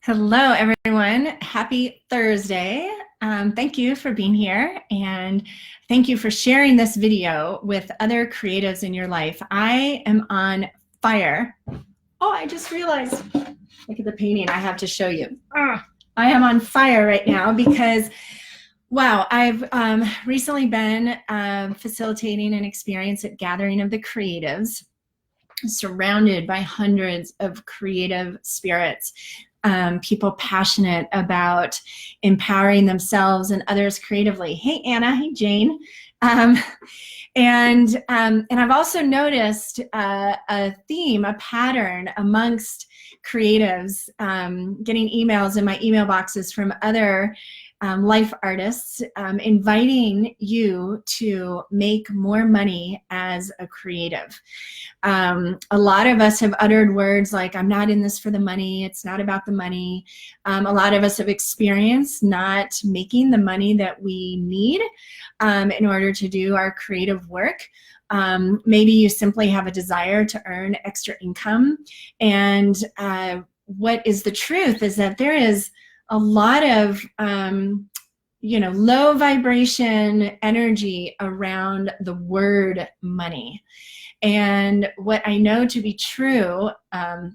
Hello, everyone. Happy Thursday. Thank you for being here, and thank you for sharing this video with other creatives in your life. I am on fire. Oh, I just realized, look at the painting I have to show you. I am on fire right now because, wow, I've recently been facilitating an experience at Gathering of the Creatives, surrounded by hundreds of creative spirits. People passionate about empowering themselves and others creatively. Hey, Anna. Hey, Jane. And I've also noticed a theme, a pattern amongst creatives, getting emails in my email boxes from other life artists, inviting you to make more money as a creative. A lot of us have uttered words like, I'm not in this for the money, it's not about the money. A lot of us have experienced not making the money that we need in order to do our creative work. Maybe you simply have a desire to earn extra income. And what is the truth is that there is a lot of low vibration energy around the word money. And what I know to be true,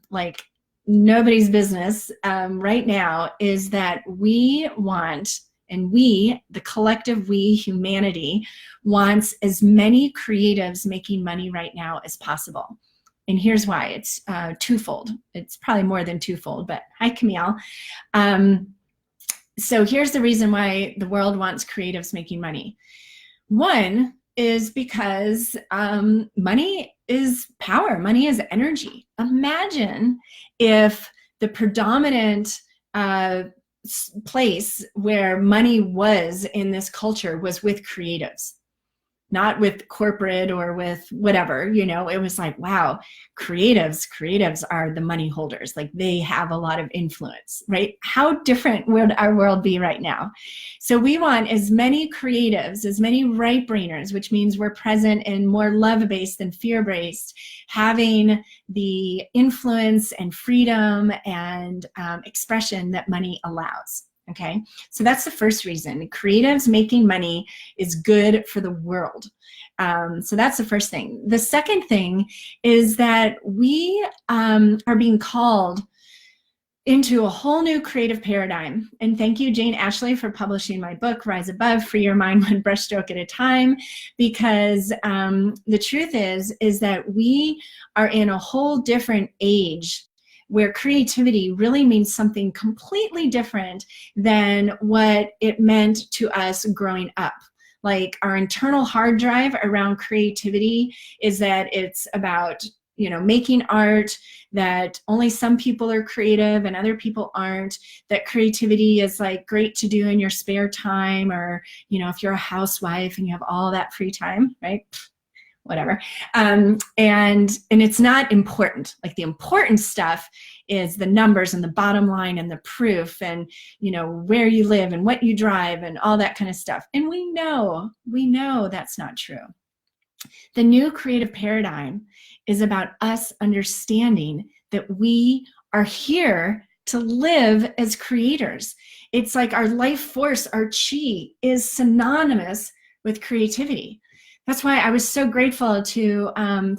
like nobody's business right now, is that we want, and we, the collective we, humanity, wants as many creatives making money right now as possible. And here's why. It's twofold. It's probably more than twofold, but hi, Camille. So here's the reason why the world wants creatives making money. One is because money is power. Money is energy. Imagine if the predominant place where money was in this culture was with creatives, not with corporate or with whatever. It was like, wow, creatives are the money holders. Like, they have a lot of influence, right? How different would our world be right now? So we want as many creatives, as many right brainers, which means we're present and more love-based than fear-based, having the influence and freedom and expression that money allows. Okay, so that's the first reason. Creatives making money is good for the world. So that's the first thing. The second thing is that we are being called into a whole new creative paradigm. And thank you, Jane Ashley, for publishing my book, Rise Above, Free Your Mind One Brushstroke at a Time, because the truth is that we are in a whole different age where creativity really means something completely different than what it meant to us growing up. Like, our internal hard drive around creativity is that it's about, making art, that only some people are creative and other people aren't, that creativity is like great to do in your spare time, or, if you're a housewife and you have all that free time, right? Whatever. And it's not important. Like, the important stuff is the numbers and the bottom line and the proof and, where you live and what you drive and all that kind of stuff. And we know that's not true. The new creative paradigm is about us understanding that we are here to live as creators. It's like our life force, our chi, is synonymous with creativity. That's why I was so grateful to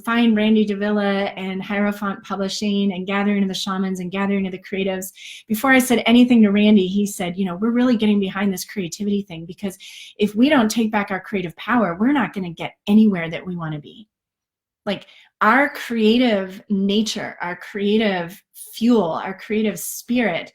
find Randy Davila and Hierophant Publishing and Gathering of the Shamans and Gathering of the Creatives. Before I said anything to Randy, he said, we're really getting behind this creativity thing, because if we don't take back our creative power, we're not going to get anywhere that we want to be. Like, our creative nature, our creative fuel, our creative spirit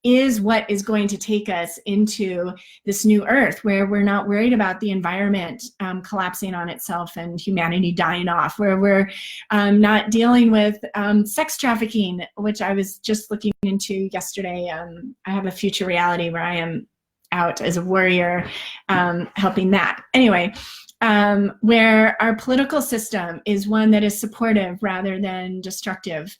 is what is going to take us into this new earth, where we're not worried about the environment collapsing on itself and humanity dying off, where we're not dealing with sex trafficking, which I was just looking into yesterday. I have a future reality where I am out as a warrior helping that. Anyway, where our political system is one that is supportive rather than destructive.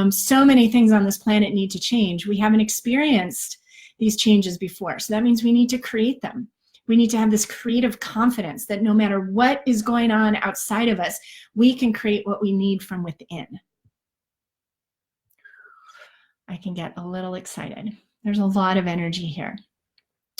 So many things on this planet need to change. We haven't experienced these changes before, so that means we need to create them. We need to have this creative confidence that no matter what is going on outside of us, we can create what we need from within. I can get a little excited. There's a lot of energy here.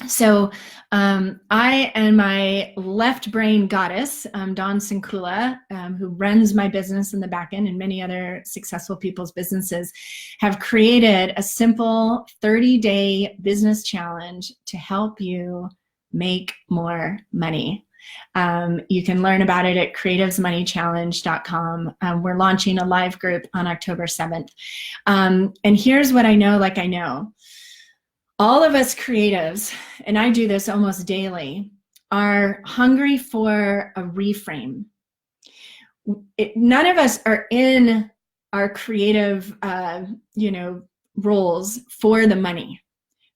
So I and my left brain goddess, Dawn Sinkula, who runs my business in the back end and many other successful people's businesses, have created a simple 30-day business challenge to help you make more money. You can learn about it at creativesmoneychallenge.com. We're launching a live group on October 7th. And here's what I know, like I know. All of us creatives, and I do this almost daily, are hungry for a reframe. None of us are in our creative, roles for the money,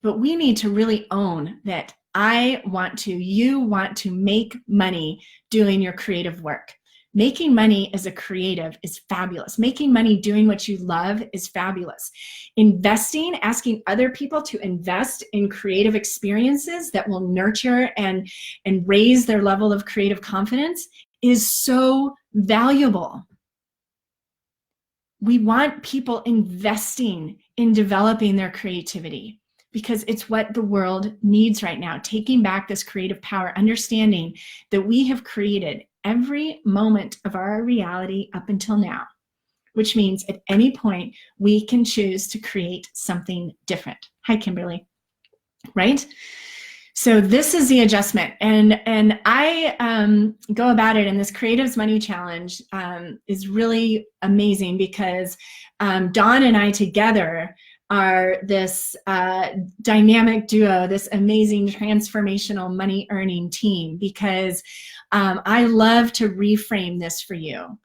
but we need to really own that you want to make money doing your creative work. Making money as a creative is fabulous. Making money doing what you love is fabulous. Investing, asking other people to invest in creative experiences that will nurture and raise their level of creative confidence is so valuable. We want people investing in developing their creativity because it's what the world needs right now. Taking back this creative power, understanding that we have created every moment of our reality up until now, which means at any point we can choose to create something different. Hi, Kimberly. Right? So this is the adjustment, and I go about it in this Creatives Money Challenge is really amazing because Dawn and I together are this dynamic duo, this amazing transformational money earning team, because I love to reframe this for you.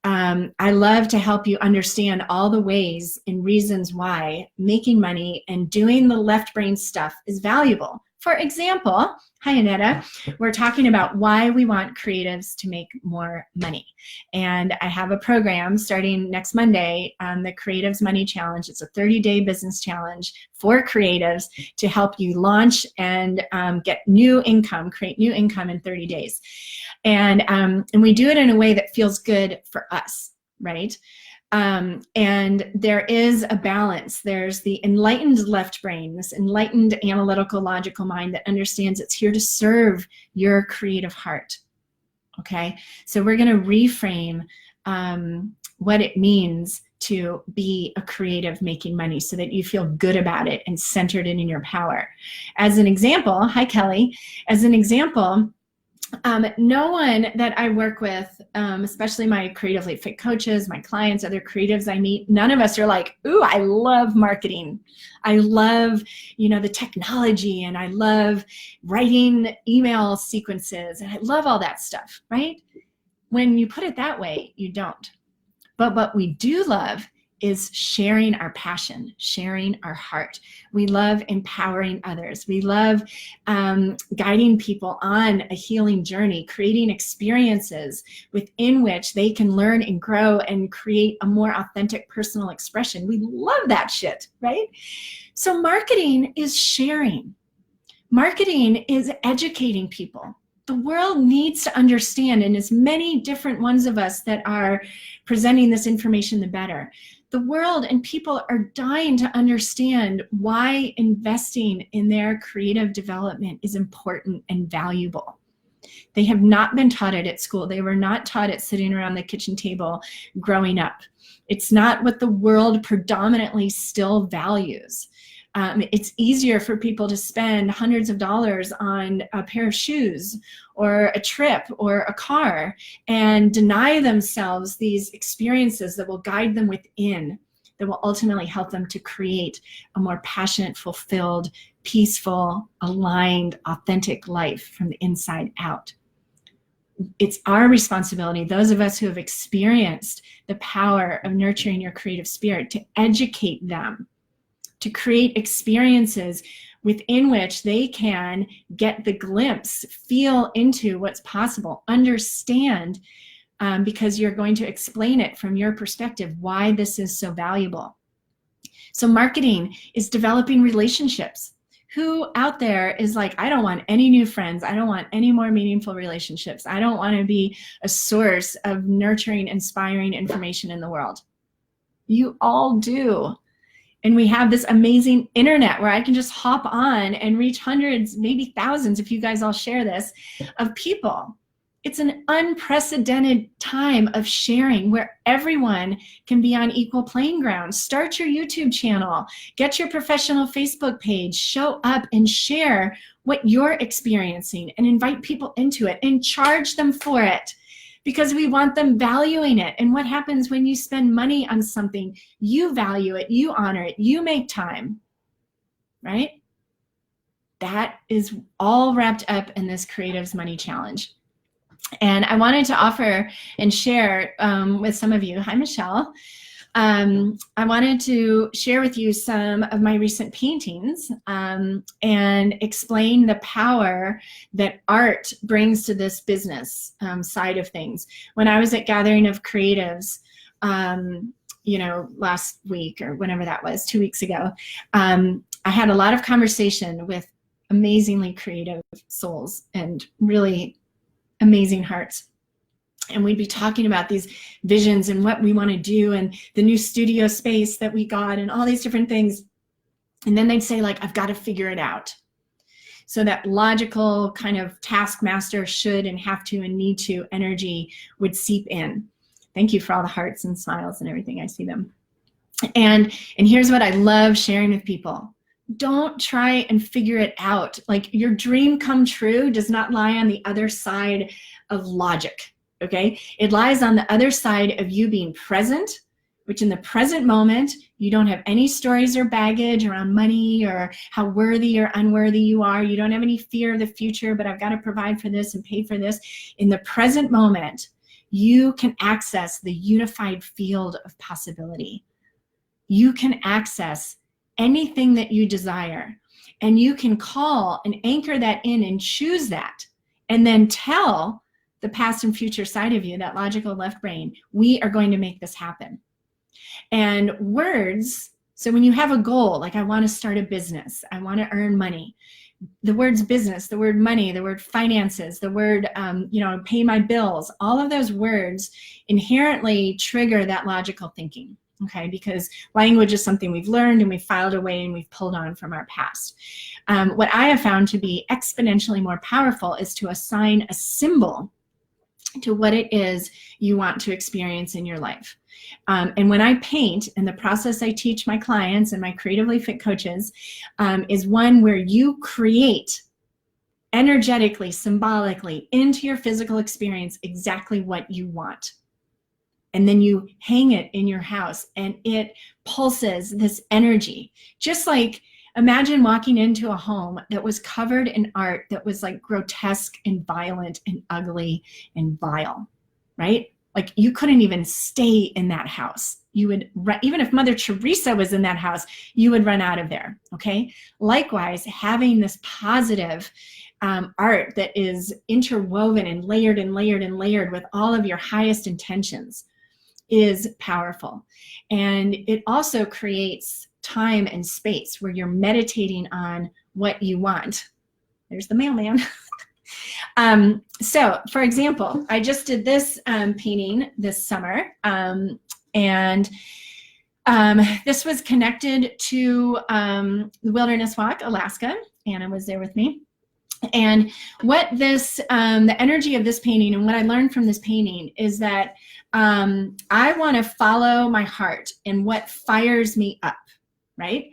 I love to help you understand all the ways and reasons why making money and doing the left brain stuff is valuable. For example, hi Annetta, we're talking about why we want creatives to make more money. And I have a program starting next Monday, the Creatives Money Challenge. It's a 30-day business challenge for creatives to help you launch and get new income, create new income in 30 days. And we do it in a way that feels good for us, right? And there is a balance. There's the enlightened left brain, this enlightened analytical logical mind that understands it's here to serve your creative heart. Okay, so we're going to reframe what it means to be a creative making money so that you feel good about it and centered in your power. As an example, hi Kelly, as an example, no one that I work with, especially my creatively fit coaches, my clients, other creatives I meet, none of us are like, ooh, I love marketing. I love, the technology, and I love writing email sequences, and I love all that stuff, right? When you put it that way, you don't. But what we do love is sharing our passion, sharing our heart. We love empowering others. We love guiding people on a healing journey, creating experiences within which they can learn and grow and create a more authentic personal expression. We love that shit, right? So marketing is sharing. Marketing is educating people. The world needs to understand, and as many different ones of us that are presenting this information, the better. The world and people are dying to understand why investing in their creative development is important and valuable. They have not been taught it at school. They were not taught it sitting around the kitchen table growing up. It's not what the world predominantly still values. It's easier for people to spend hundreds of dollars on a pair of shoes or a trip or a car and deny themselves these experiences that will guide them within, that will ultimately help them to create a more passionate, fulfilled, peaceful, aligned, authentic life from the inside out. It's our responsibility, those of us who have experienced the power of nurturing your creative spirit, to educate them, to create experiences within which they can get the glimpse, feel into what's possible, understand, because you're going to explain it from your perspective, why this is so valuable. So marketing is developing relationships. Who out there is like, I don't want any new friends. I don't want any more meaningful relationships. I don't want to be a source of nurturing, inspiring information in the world. You all do. And we have this amazing internet where I can just hop on and reach hundreds, maybe thousands, if you guys all share this, of people. It's an unprecedented time of sharing where everyone can be on equal playing ground. Start your YouTube channel, get your professional Facebook page, show up and share what you're experiencing and invite people into it and charge them for it, because we want them valuing it. And what happens when you spend money on something? You value it, you honor it, you make time, right? That is all wrapped up in this Creatives Money Challenge. And I wanted to offer and share with some of you, hi Michelle, I wanted to share with you some of my recent paintings and explain the power that art brings to this business side of things. When I was at Gathering of Creatives, you know, last week or whenever that was, 2 weeks ago, I had a lot of conversation with amazingly creative souls and really amazing hearts. And we'd be talking about these visions and what we want to do and the new studio space that we got and all these different things. And then they'd say, like, I've got to figure it out. So that logical kind of taskmaster should and have to and need to energy would seep in. Thank you for all the hearts and smiles and everything. I see them. And here's what I love sharing with people. Don't try and figure it out. Like, your dream come true does not lie on the other side of logic, okay? It lies on the other side of you being present, which in the present moment, you don't have any stories or baggage around money or how worthy or unworthy you are. You don't have any fear of the future, but I've got to provide for this and pay for this. In the present moment, you can access the unified field of possibility. You can access anything that you desire, and you can call and anchor that in and choose that, and then tell the past and future side of you, that logical left brain, we are going to make this happen. And words, so when you have a goal, like I want to start a business, I want to earn money, the words business, the word money, the word finances, the word, you know, pay my bills, all of those words inherently trigger that logical thinking. Okay, because language is something we've learned and we've filed away and we've pulled on from our past. What I have found to be exponentially more powerful is to assign a symbol to what it is you want to experience in your life. And when I paint, and the process I teach my clients and my creatively fit coaches is one where you create energetically, symbolically into your physical experience exactly what you want. And then you hang it in your house and it pulses this energy. Just like, imagine walking into a home that was covered in art that was like grotesque and violent and ugly and vile, right? Like, you couldn't even stay in that house. You would, even if Mother Teresa was in that house, you would run out of there, okay? Likewise, having this positive art that is interwoven and layered and layered and layered with all of your highest intentions is powerful. And it also creates time and space where you're meditating on what you want. There's the mailman. So for example, I just did this painting this summer, and this was connected to the Wilderness Walk, Alaska. Anna was there with me. And what this, the energy of this painting and what I learned from this painting is that I want to follow my heart and what fires me up, right?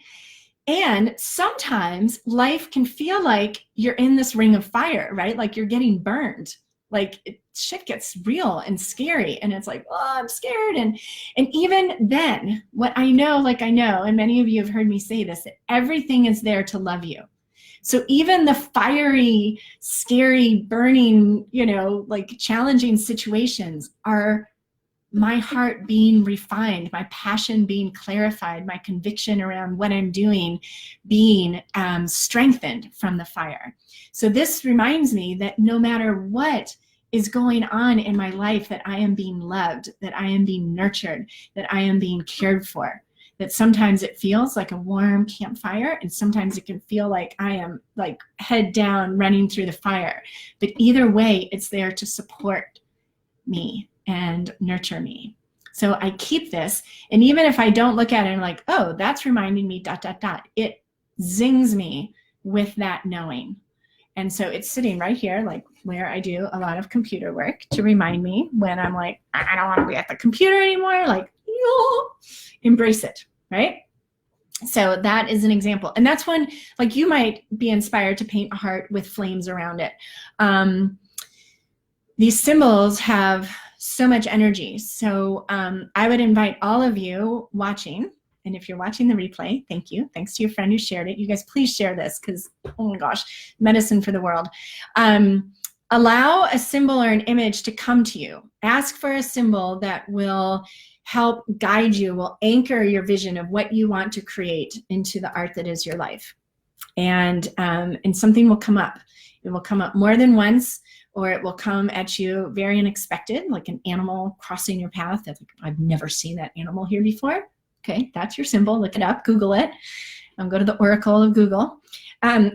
And sometimes life can feel like you're in this ring of fire, right? Like you're getting burned. Like shit gets real and scary, and it's like, oh, I'm scared. And even then, what I know, like I know, and many of you have heard me say this, that everything is there to love you. So even the fiery, scary, burning, you know, like challenging situations are my heart being refined, my passion being clarified, my conviction around what I'm doing being strengthened from the fire. So this reminds me that no matter what is going on in my life, that I am being loved, that I am being nurtured, that I am being cared for. That sometimes it feels like a warm campfire, and sometimes it can feel like I am like head down running through the fire. But either way, it's there to support me and nurture me. So I keep this, and even if I don't look at it and like, oh, that's reminding me, ... it zings me with that knowing. And so it's sitting right here, like where I do a lot of computer work, to remind me when I'm like, I don't want to be at the computer anymore, like, embrace it, right? So that is an example. And that's when, like, you might be inspired to paint a heart with flames around it. These symbols have so much energy. So I would invite all of you watching, and if you're watching the replay, thank you. Thanks to your friend who shared it. You guys, please share this, because, oh my gosh, medicine for the world. Allow a symbol or an image to come to you. Ask for a symbol that will help guide you, will anchor your vision of what you want to create into the art that is your life. And something will come up. It will come up more than once, or it will come at you very unexpected, like an animal crossing your path. I've never seen that animal here before. Okay, that's your symbol. Look it up, Google it. Go to the Oracle of Google.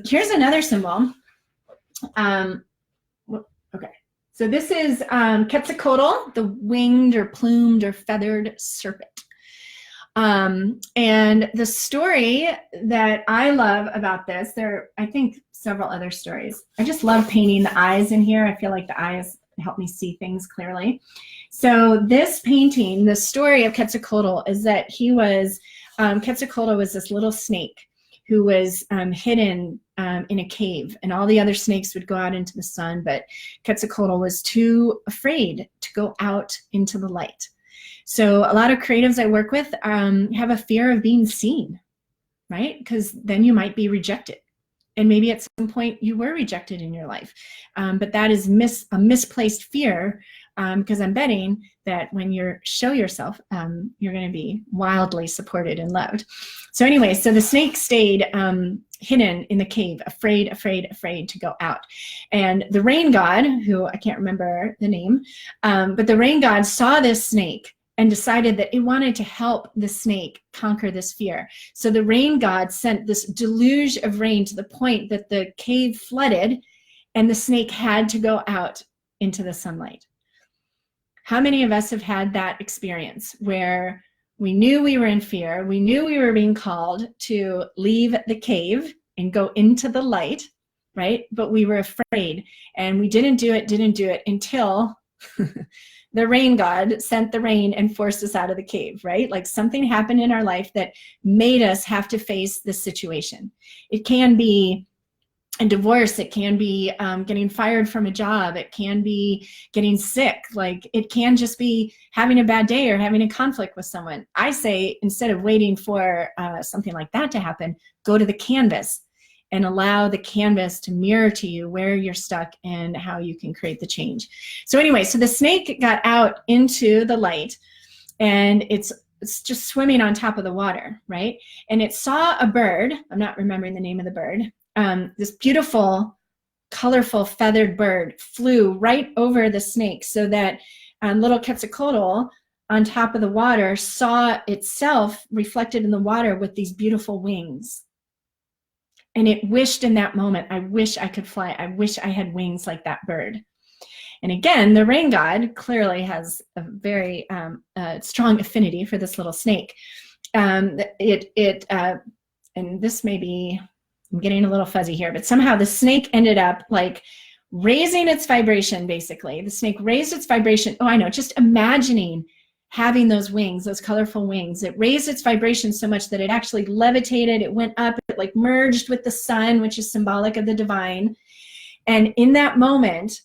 Here's another symbol. Okay, so this is Quetzalcoatl, the winged or plumed or feathered serpent. And the story that I love about this, there are, I think, several other stories. I just love painting the eyes in here. I feel like the eyes help me see things clearly. So this painting, the story of Quetzalcoatl is that he was, Quetzalcoatl was this little snake who was hidden in a cave, and all the other snakes would go out into the sun, but Quetzalcoatl was too afraid to go out into the light. So a lot of creatives I work with have a fear of being seen, right? Because then you might be rejected. And maybe at some point you were rejected in your life. But that is a misplaced fear, because I'm betting that when you show yourself, you're going to be wildly supported and loved. So anyway, so the snake stayed hidden in the cave, afraid to go out. And the rain god, who I can't remember the name, but the rain god saw this snake and decided that it wanted to help the snake conquer this fear. So the rain god sent this deluge of rain to the point that the cave flooded and the snake had to go out into the sunlight. How many of us have had that experience where we knew we were in fear, we knew we were being called to leave the cave and go into the light, right? But we were afraid, and we didn't do it until the rain god sent the rain and forced us out of the cave, right? Like something happened in our life that made us have to face this situation. It can be a divorce, it can be getting fired from a job, it can be getting sick, like it can just be having a bad day or having a conflict with someone. I say, instead of waiting for something like that to happen, go to the canvas and allow the canvas to mirror to you where you're stuck and how you can create the change. So anyway, so the snake got out into the light, and it's just swimming on top of the water, right? And it saw a bird, I'm not remembering the name of the bird, this beautiful, colorful, feathered bird flew right over the snake, so that little Quetzalcoatl on top of the water saw itself reflected in the water with these beautiful wings. And it wished in that moment, I wish I could fly. I wish I had wings like that bird. And again, the rain god clearly has a very strong affinity for this little snake. And this may be, I'm getting a little fuzzy here, but somehow the snake ended up like raising its vibration, basically. The snake raised its vibration. Oh, I know, just imagining having those wings, those colorful wings. It raised its vibration so much that it actually levitated. It went up, it like merged with the sun, which is symbolic of the divine. And in that moment,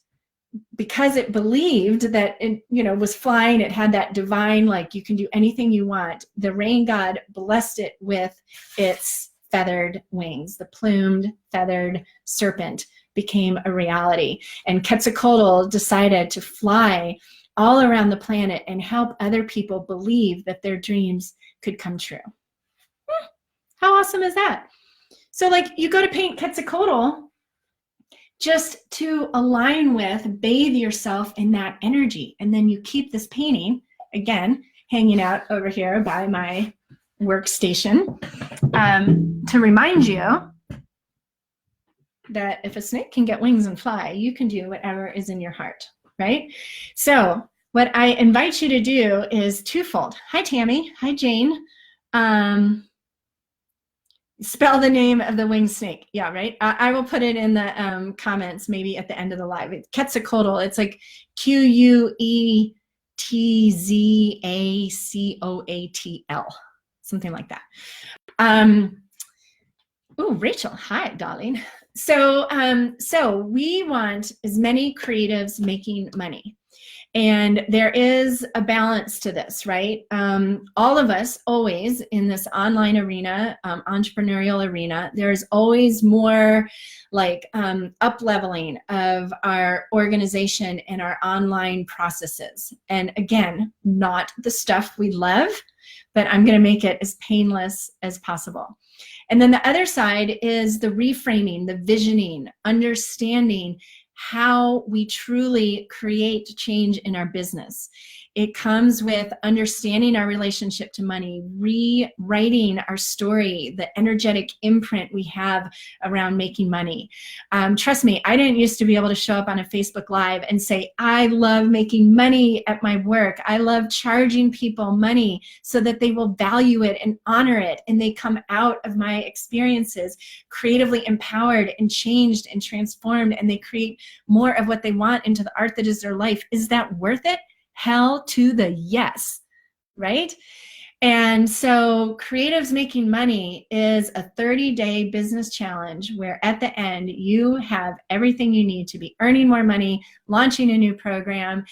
because it believed that it, was flying, it had that divine, like, you can do anything you want, the rain god blessed it with its feathered wings. The plumed, feathered serpent became a reality. And Quetzalcoatl decided to fly all around the planet and help other people believe that their dreams could come true. How awesome is that? So, like, you go to paint Quetzalcoatl just to align with, bathe yourself in that energy. And then you keep this painting, again, hanging out over here by my workstation, to remind you that if a snake can get wings and fly, you can do whatever is in your heart, right? So what I invite you to do is twofold. Hi, Tammy. Hi, Jane. Spell the name of the winged snake. Yeah, right. I will put it in the comments maybe at the end of the live. It's Quetzalcoatl. It's like Quetzalcoatl, something like that. Oh, Rachel. Hi, darling. So we want as many creatives making money. And there is a balance to this, right? All of us always in this online arena, entrepreneurial arena, there's always more like up-leveling of our organization and our online processes. And again, not the stuff we love, but I'm going to make it as painless as possible. And then the other side is the reframing, the visioning, understanding how we truly create change in our business. It comes with understanding our relationship to money, rewriting our story, the energetic imprint we have around making money. Trust me, I didn't used to be able to show up on a Facebook Live and say, I love making money at my work. I love charging people money so that they will value it and honor it. And they come out of my experiences creatively empowered and changed and transformed, and they create more of what they want into the art that is their life. Is that worth it? Hell to the yes, right? And so Creatives Making Money is a 30-day business challenge where at the end you have everything you need to be earning more money, launching a new program,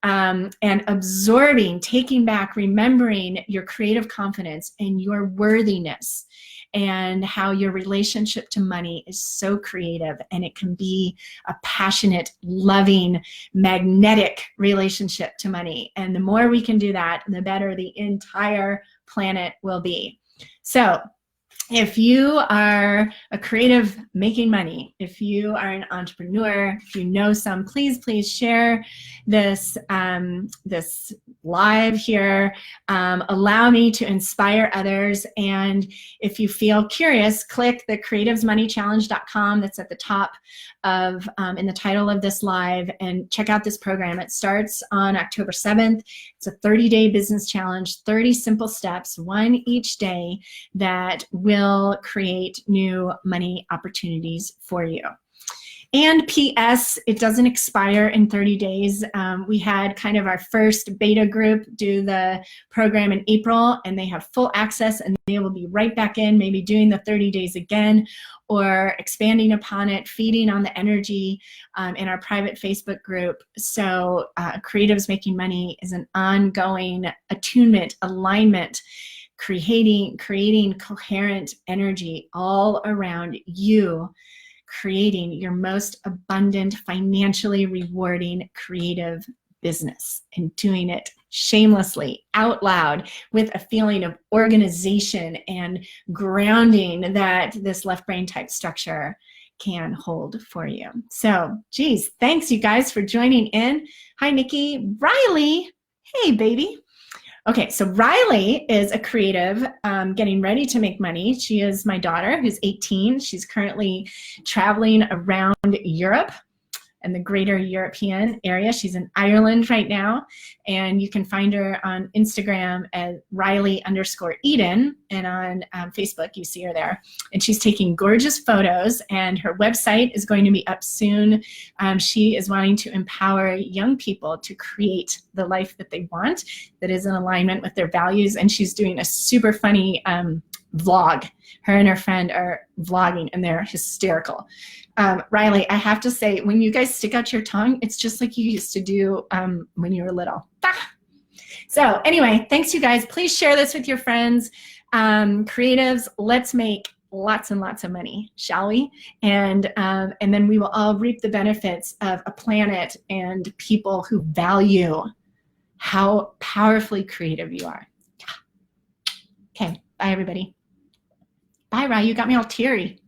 and absorbing, taking back, remembering your creative confidence and your worthiness, and how your relationship to money is so creative, and it can be a passionate, loving, magnetic relationship to money. And the more we can do that, the better the entire planet will be. So if you are a creative making money, if you are an entrepreneur, if you know some, please share this this live here. Allow me to inspire others. And if you feel curious, click the creativesmoneychallenge.com that's at the top of in the title of this live, and check out this program. It starts on October 7th. It's a 30-day business challenge, 30 simple steps, one each day, that will create new money opportunities for you. And P.S., it doesn't expire in 30 days. We had kind of our first beta group do the program in April, and they have full access, and they will be right back in, maybe doing the 30 days again, or expanding upon it, feeding on the energy in our private Facebook group. So Creatives Making Money is an ongoing attunement, alignment, creating coherent energy all around you, creating your most abundant, financially rewarding, creative business, and doing it shamelessly, out loud, with a feeling of organization and grounding that this left brain type structure can hold for you. So, geez, thanks you guys for joining in. Hi, Nikki. Riley, hey, baby. Okay, so Riley is a creative getting ready to make money. She is my daughter, who's 18. She's currently traveling around Europe and the greater European area. She's in Ireland right now, and you can find her on Instagram at Riley_Eden, and on Facebook you see her there. And she's taking gorgeous photos, and her website is going to be up soon. She is wanting to empower young people to create the life that they want, that is in alignment with their values, and she's doing a super funny vlog. Her and her friend are vlogging, and they're hysterical. Riley, I have to say, when you guys stick out your tongue, it's just like you used to do when you were little. So anyway, thanks you guys. Please share this with your friends. Creatives, let's make lots and lots of money, shall we? And then we will all reap the benefits of a planet and people who value how powerfully creative you are. Okay, bye everybody. Bye, Ry, you got me all teary.